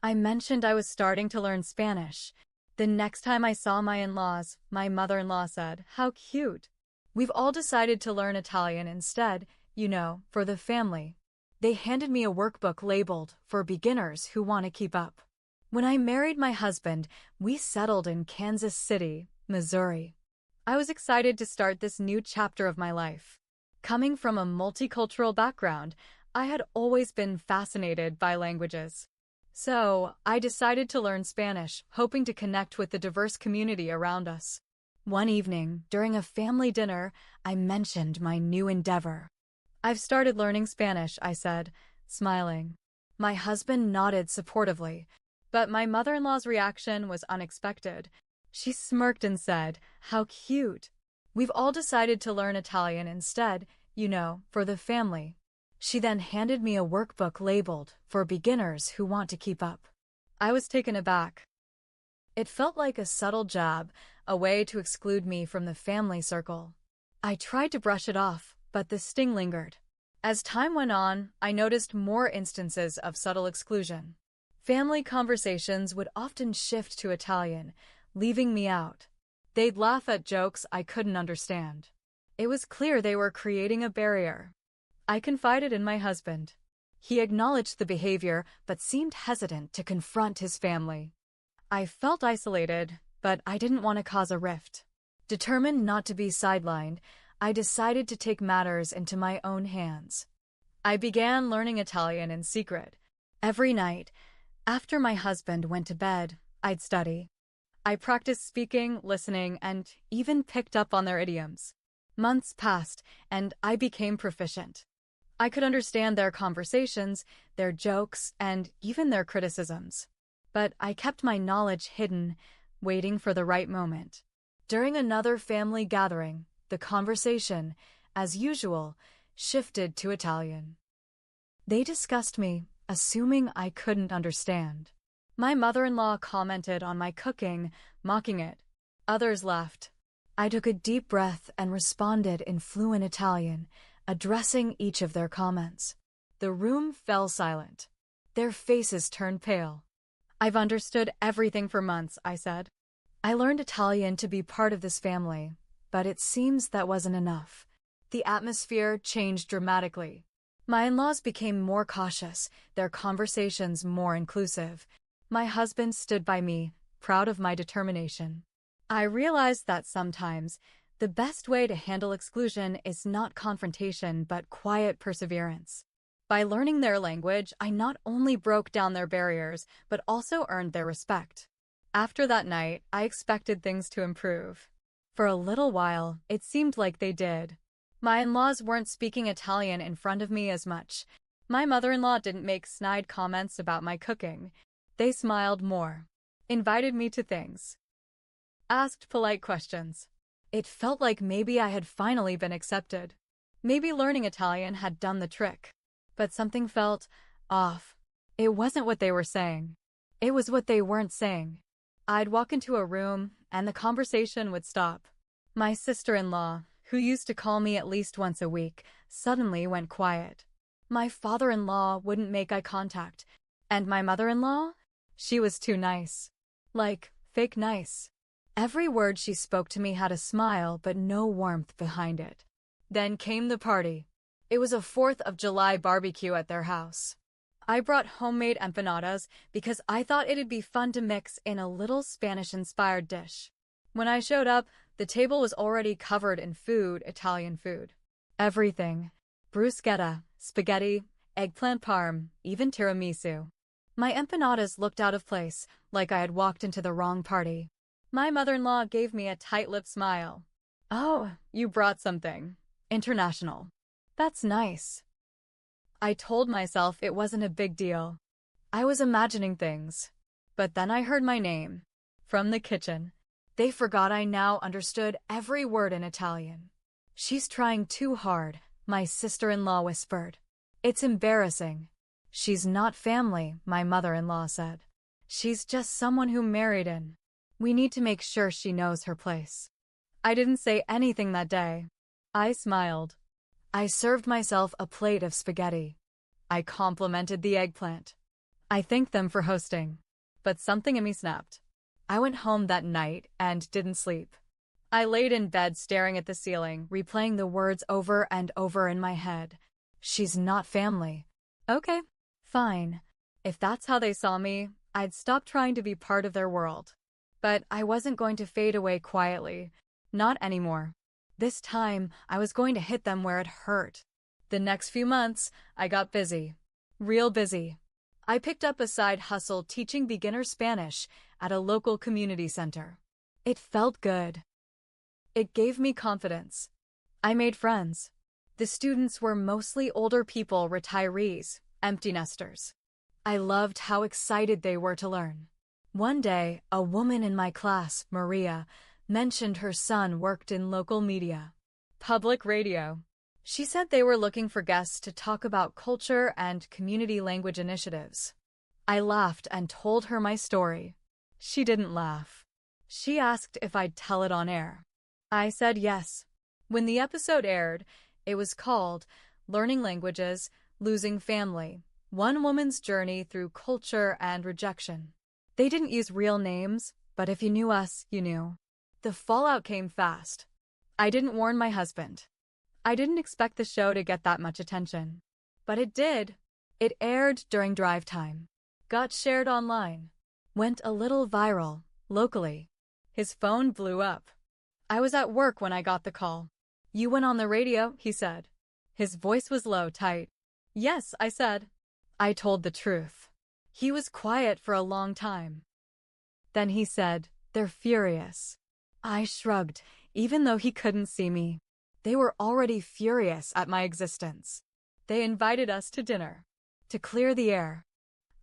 I mentioned I was starting to learn Spanish. The next time I saw my in-laws, my mother-in-law said, "How cute. We've all decided to learn Italian instead, for the family." They handed me a workbook labeled "For Beginners Who Want to Keep Up." When I married my husband, we settled in Kansas City, Missouri. I was excited to start this new chapter of my life. Coming from a multicultural background, I had always been fascinated by languages. So, I decided to learn Spanish, hoping to connect with the diverse community around us. One evening, during a family dinner, I mentioned my new endeavor. "I've started learning Spanish," I said, smiling. My husband nodded supportively, but my mother-in-law's reaction was unexpected. She smirked and said, "How cute. We've all decided to learn Italian instead, for the family." She then handed me a workbook labeled "For Beginners Who Want to Keep Up." I was taken aback. It felt like a subtle jab, a way to exclude me from the family circle. I tried to brush it off, but the sting lingered. As time went on, I noticed more instances of subtle exclusion. Family conversations would often shift to Italian, leaving me out. They'd laugh at jokes I couldn't understand. It was clear they were creating a barrier. I confided in my husband. He acknowledged the behavior, but seemed hesitant to confront his family. I felt isolated, but I didn't want to cause a rift. Determined not to be sidelined, I decided to take matters into my own hands. I began learning Italian in secret. Every night, after my husband went to bed, I'd study. I practiced speaking, listening, and even picked up on their idioms. Months passed, and I became proficient. I could understand their conversations, their jokes, and even their criticisms. But I kept my knowledge hidden, waiting for the right moment. During another family gathering, the conversation, as usual, shifted to Italian. They discussed me, assuming I couldn't understand. My mother-in-law commented on my cooking, mocking it. Others laughed. I took a deep breath and responded in fluent Italian, addressing each of their comments. The room fell silent. Their faces turned pale. "I've understood everything for months," I said. "I learned Italian to be part of this family, but it seems that wasn't enough." The atmosphere changed dramatically. My in-laws became more cautious, their conversations more inclusive. My husband stood by me, proud of my determination. I realized that sometimes, the best way to handle exclusion is not confrontation but quiet perseverance. By learning their language, I not only broke down their barriers, but also earned their respect. After that night, I expected things to improve. For a little while, it seemed like they did. My in-laws weren't speaking Italian in front of me as much. My mother-in-law didn't make snide comments about my cooking. They smiled more, invited me to things, asked polite questions. It felt like maybe I had finally been accepted. Maybe learning Italian had done the trick. But something felt off. It wasn't what they were saying. It was what they weren't saying. I'd walk into a room, and the conversation would stop. My sister-in-law, who used to call me at least once a week, suddenly went quiet. My father-in-law wouldn't make eye contact. And my mother-in-law? She was too nice. Like, fake nice. Every word she spoke to me had a smile but no warmth behind it. Then came the party. It was a 4th of July barbecue at their house. I brought homemade empanadas because I thought it'd be fun to mix in a little Spanish-inspired dish. When I showed up, the table was already covered in food, Italian food. Everything. Bruschetta, spaghetti, eggplant parm, even tiramisu. My empanadas looked out of place, like I had walked into the wrong party. My mother-in-law gave me a tight-lipped smile. "Oh, you brought something. International. That's nice." I told myself it wasn't a big deal. I was imagining things. But then I heard my name. From the kitchen. They forgot I now understood every word in Italian. "She's trying too hard," my sister-in-law whispered. "It's embarrassing." "She's not family," my mother-in-law said. "She's just someone who married in. We need to make sure she knows her place." I didn't say anything that day. I smiled. I served myself a plate of spaghetti. I complimented the eggplant. I thanked them for hosting. But something in me snapped. I went home that night and didn't sleep. I laid in bed staring at the ceiling, replaying the words over and over in my head. She's not family. Okay, fine. If that's how they saw me, I'd stop trying to be part of their world. But I wasn't going to fade away quietly. Not anymore. This time, I was going to hit them where it hurt. The next few months, I got busy. Real busy. I picked up a side hustle teaching beginner Spanish at a local community center. It felt good. It gave me confidence. I made friends. The students were mostly older people, retirees, empty nesters. I loved how excited they were to learn. One day, a woman in my class, Maria, mentioned her son worked in local media. Public radio. She said they were looking for guests to talk about culture and community language initiatives. I laughed and told her my story. She didn't laugh. She asked if I'd tell it on air. I said yes. When the episode aired, it was called Learning Languages, Losing Family, One Woman's Journey Through Culture and Rejection. They didn't use real names, but if you knew us, you knew. The fallout came fast. I didn't warn my husband. I didn't expect the show to get that much attention. But it did. It aired during drive time. Got shared online. Went a little viral, locally. His phone blew up. I was at work when I got the call. You went on the radio, he said. His voice was low, tight. Yes, I said. I told the truth. He was quiet for a long time. Then he said, "They're furious." I shrugged, even though he couldn't see me. They were already furious at my existence. They invited us to dinner. To clear the air.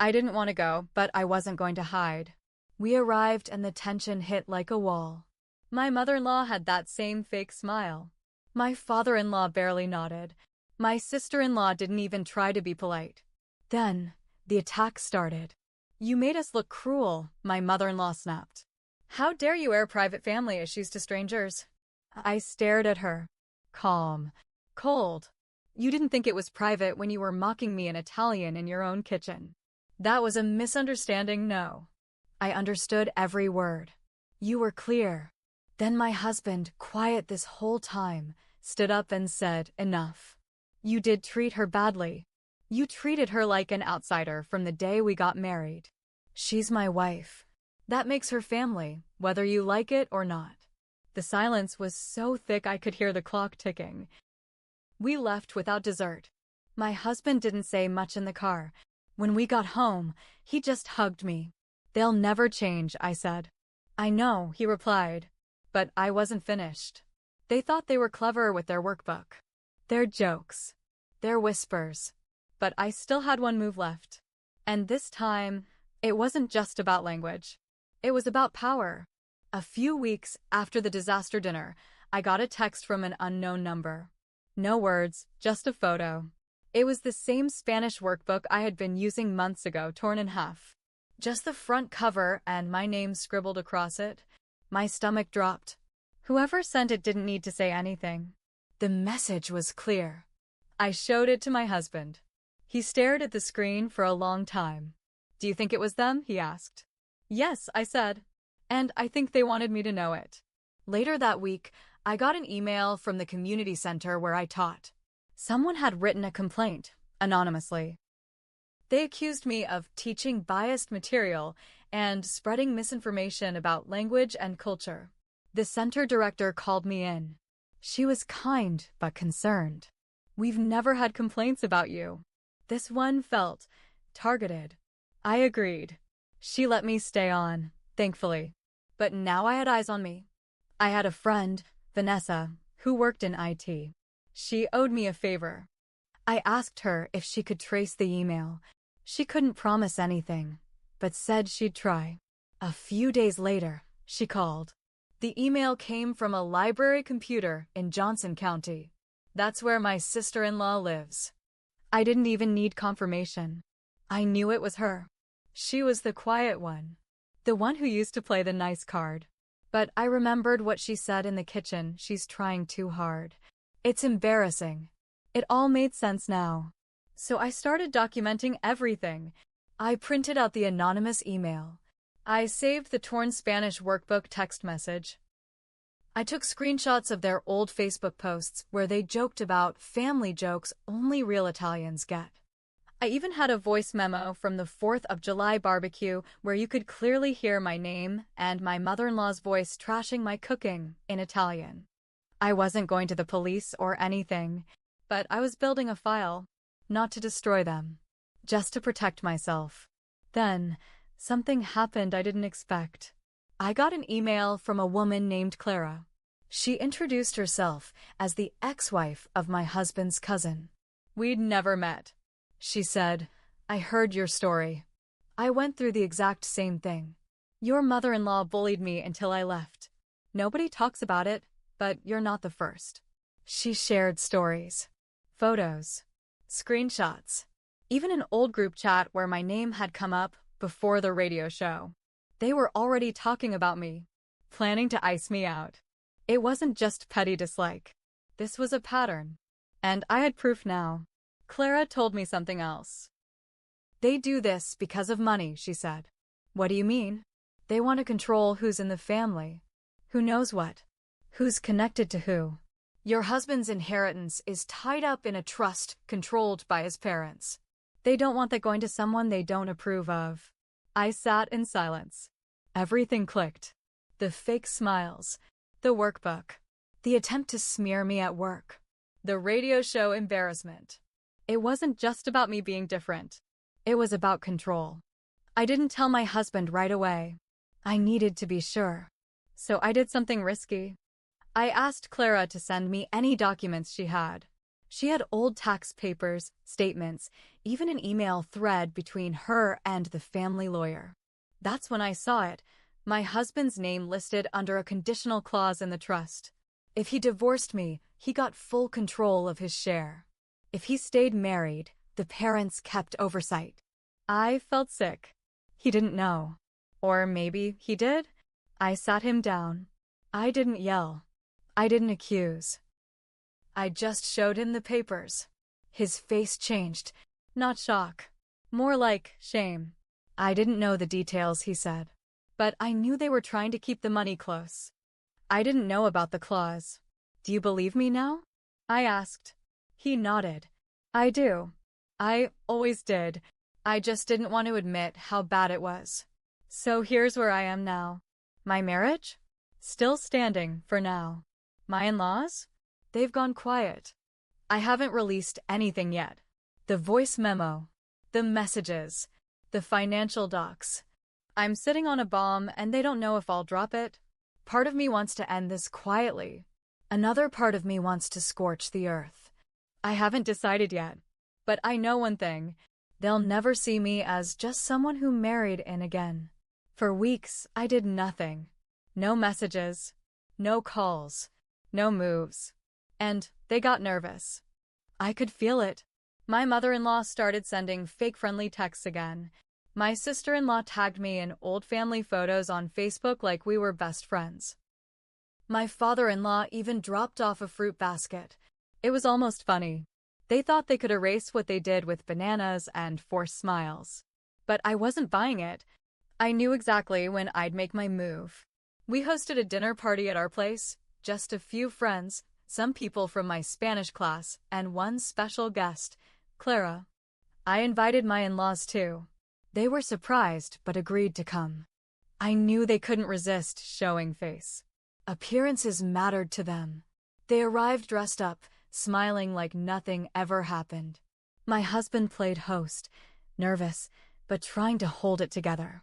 I didn't want to go, but I wasn't going to hide. We arrived and the tension hit like a wall. My mother-in-law had that same fake smile. My father-in-law barely nodded. My sister-in-law didn't even try to be polite. Then, the attack started. You made us look cruel, my mother-in-law snapped. How dare you air private family issues to strangers? I stared at her. Calm. Cold. You didn't think it was private when you were mocking me in Italian in your own kitchen. That was a misunderstanding, no. I understood every word. You were clear. Then my husband, quiet this whole time, stood up and said, "Enough. You did treat her badly. You treated her like an outsider from the day we got married. She's my wife. That makes her family, whether you like it or not." The silence was so thick I could hear the clock ticking. We left without dessert. My husband didn't say much in the car. When we got home, he just hugged me. "They'll never change," I said. "I know," he replied. But I wasn't finished. They thought they were clever with their workbook. Their jokes. Their whispers. But I still had one move left. And this time, it wasn't just about language. It was about power. A few weeks after the disaster dinner, I got a text from an unknown number. No words, just a photo. It was the same Spanish workbook I had been using months ago, torn in half. Just the front cover and my name scribbled across it. My stomach dropped. Whoever sent it didn't need to say anything. The message was clear. I showed it to my husband. He stared at the screen for a long time. "Do you think it was them?" he asked. "Yes," I said. And I think they wanted me to know it. Later that week, I got an email from the community center where I taught. Someone had written a complaint, anonymously. They accused me of teaching biased material and spreading misinformation about language and culture. The center director called me in. She was kind but concerned. "We've never had complaints about you." This one felt targeted. I agreed. She let me stay on, thankfully. But now I had eyes on me. I had a friend, Vanessa, who worked in IT. She owed me a favor. I asked her if she could trace the email. She couldn't promise anything, but said she'd try. A few days later, she called. The email came from a library computer in Johnson County. That's where my sister-in-law lives. I didn't even need confirmation. I knew it was her. She was the quiet one. The one who used to play the nice card. But I remembered what she said in the kitchen. She's trying too hard. It's embarrassing. It all made sense now. So I started documenting everything. I printed out the anonymous email. I saved the torn Spanish workbook text message. I took screenshots of their old Facebook posts where they joked about family jokes only real Italians get. I even had a voice memo from the 4th of July barbecue where you could clearly hear my name and my mother-in-law's voice trashing my cooking in Italian. I wasn't going to the police or anything, but I was building a file, not to destroy them, just to protect myself. Then, something happened I didn't expect. I got an email from a woman named Clara. She introduced herself as the ex-wife of my husband's cousin. We'd never met. She said, "I heard your story. I went through the exact same thing. Your mother-in-law bullied me until I left. Nobody talks about it, but you're not the first." She shared stories, photos, screenshots, even an old group chat where my name had come up before the radio show. They were already talking about me, planning to ice me out. It wasn't just petty dislike. This was a pattern. And I had proof now. Clara told me something else. "They do this because of money," she said. "What do you mean?" "They want to control who's in the family. Who knows what? Who's connected to who? Your husband's inheritance is tied up in a trust controlled by his parents. They don't want that going to someone they don't approve of." I sat in silence. Everything clicked. The fake smiles, the workbook, the attempt to smear me at work, the radio show embarrassment. It wasn't just about me being different. It was about control. I didn't tell my husband right away. I needed to be sure. So I did something risky. I asked Clara to send me any documents she had. She had old tax papers, statements, even an email thread between her and the family lawyer. That's when I saw it, my husband's name listed under a conditional clause in the trust. If he divorced me, he got full control of his share. If he stayed married, the parents kept oversight. I felt sick. He didn't know. Or maybe he did? I sat him down. I didn't yell. I didn't accuse. I just showed him the papers. His face changed. Not shock. More like shame. "I didn't know the details," he said. "But I knew they were trying to keep the money close. I didn't know about the clause. Do you believe me now?" I asked. He nodded. "I do. I always did. I just didn't want to admit how bad it was. So here's where I am now. My marriage? Still standing for now. My in-laws? They've gone quiet. I haven't released anything yet. The voice memo, the messages, the financial docs. I'm sitting on a bomb and they don't know if I'll drop it. Part of me wants to end this quietly. Another part of me wants to scorch the earth. I haven't decided yet, but I know one thing. They'll never see me as just someone who married in again. For weeks, I did nothing. No messages, no calls, no moves. And they got nervous. I could feel it. My mother-in-law started sending fake friendly texts again. My sister-in-law tagged me in old family photos on Facebook like we were best friends. My father-in-law even dropped off a fruit basket. It was almost funny. They thought they could erase what they did with bananas and forced smiles. But I wasn't buying it. I knew exactly when I'd make my move. We hosted a dinner party at our place, just a few friends, some people from my Spanish class, and one special guest, Clara. I invited my in-laws too. They were surprised but agreed to come. I knew they couldn't resist showing face. Appearances mattered to them. They arrived dressed up, smiling like nothing ever happened. My husband played host, nervous, but trying to hold it together.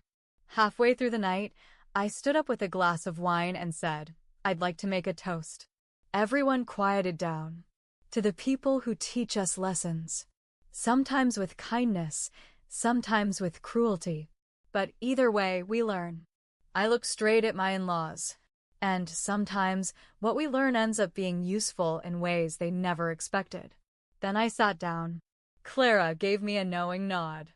Halfway through the night, I stood up with a glass of wine and said, "I'd like to make a toast." Everyone quieted down. To the people who teach us lessons. Sometimes with kindness, sometimes with cruelty. But either way, we learn. I look straight at my in-laws. And sometimes, what we learn ends up being useful in ways they never expected. Then I sat down. Clara gave me a knowing nod.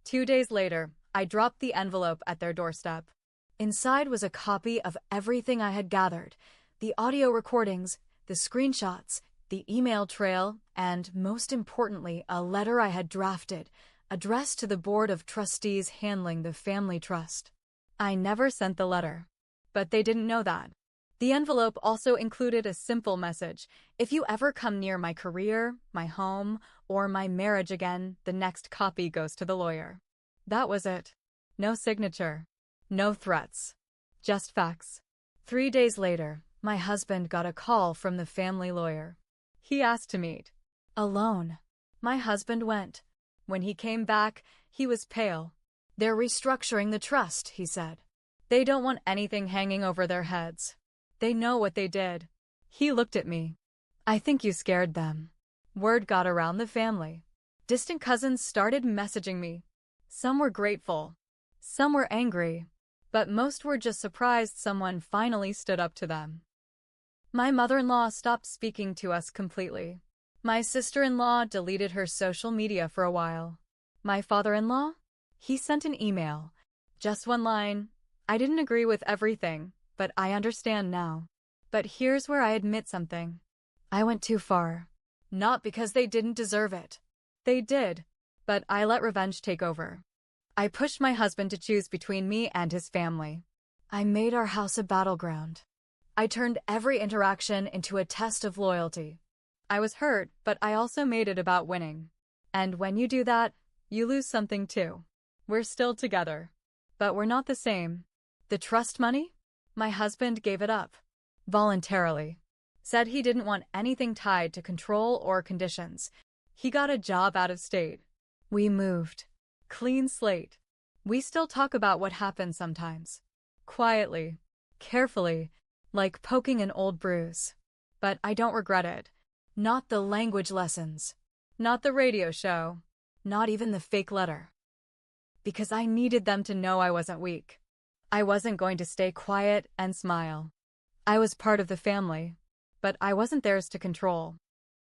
2 days later, I dropped the envelope at their doorstep. Inside was a copy of everything I had gathered, the audio recordings, the screenshots, the email trail, and, most importantly, a letter I had drafted, addressed to the board of trustees handling the family trust. I never sent the letter. But they didn't know that. The envelope also included a simple message: if you ever come near my career, my home, or my marriage again, the next copy goes to the lawyer. That was it. No signature. No threats. Just facts. 3 days later, my husband got a call from the family lawyer. He asked to meet. Alone. My husband went. When he came back, he was pale. They're restructuring the trust, he said. They don't want anything hanging over their heads. They know what they did. He looked at me. I think you scared them. Word got around the family. Distant cousins started messaging me. Some were grateful. Some were angry. But most were just surprised someone finally stood up to them. My mother-in-law stopped speaking to us completely. My sister-in-law deleted her social media for a while. My father-in-law? He sent an email. Just one line. I didn't agree with everything, but I understand now. But here's where I admit something. I went too far. Not because they didn't deserve it. They did. But I let revenge take over. I pushed my husband to choose between me and his family. I made our house a battleground. I turned every interaction into a test of loyalty. I was hurt, but I also made it about winning. And when you do that, you lose something too. We're still together. But we're not the same. The trust money? My husband gave it up. Voluntarily. Said he didn't want anything tied to control or conditions. He got a job out of state. We moved. Clean slate. We still talk about what happened sometimes. Quietly. Carefully. Like poking an old bruise. But I don't regret it. Not the language lessons. Not the radio show. Not even the fake letter. Because I needed them to know I wasn't weak. I wasn't going to stay quiet and smile. I was part of the family. But I wasn't theirs to control.